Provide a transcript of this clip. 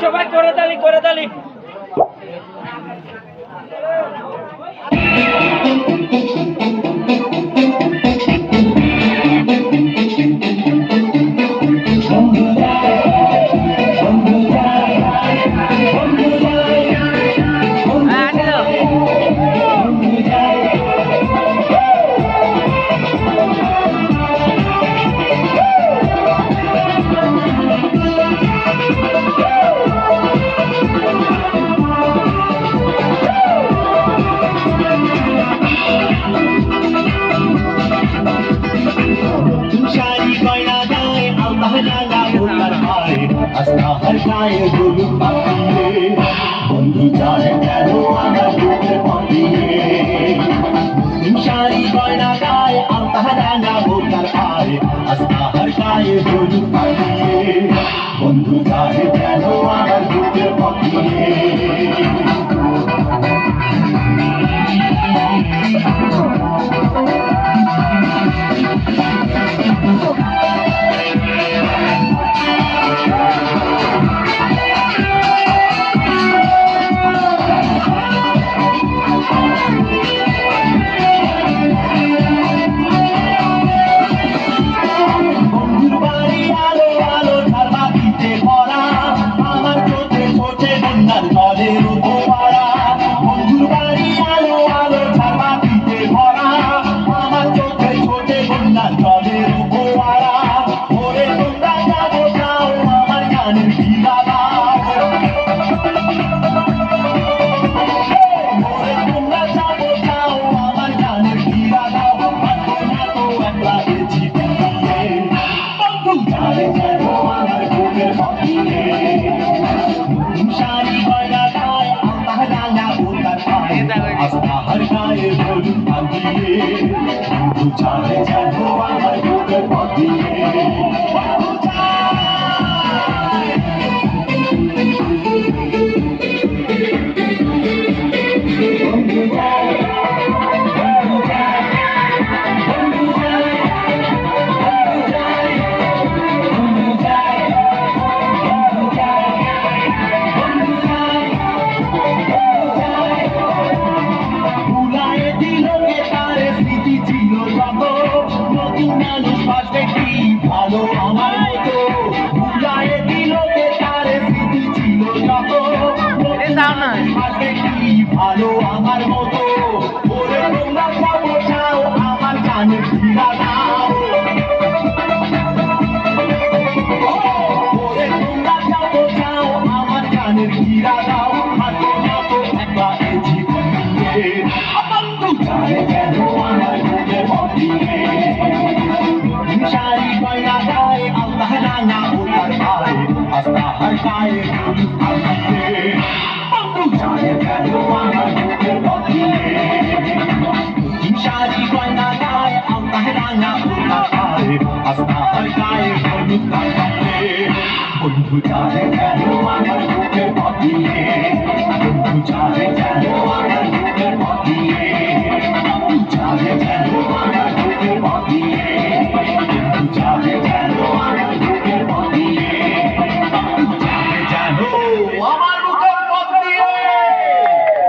সবাই করে দালি করে দালি हर गाए गुरु पापिए बंधु जाने तेरो आना गुरु पापिए इंशारी गाना गाए अल्ताहराना होकर आए अस्ता हर गाए गुरु पापिए बंधु जाने तेरो आना गुरु पापिए हर गाए बोल पादिए तू चाहे जानो आमार बुके पादिए ভালো আমার মতো ভুলায় দিল কে তার স্মৃতি ছিল যত কি ভালো আমার মতো ওরে তোমরা যাবো যাও আমার গানের ফিরা দাও ওরে তোমরা যাবো যাও আমার গানের ফিরা দাও হাতে মতো একলা এই জীবন দিয়ে বন্ধু জানে কেন আমার বুকে বদিয়ে सारी बना गाए अल्लाह ना उतर आए अस्ता हर गाए गुरु पापिए बंधु जाने तेरो आना गुरु पापिए सारी बना गाए अल्लाह ना उतर आए अस्ता हर गाए गुरु पापिए बंधु जाने तेरो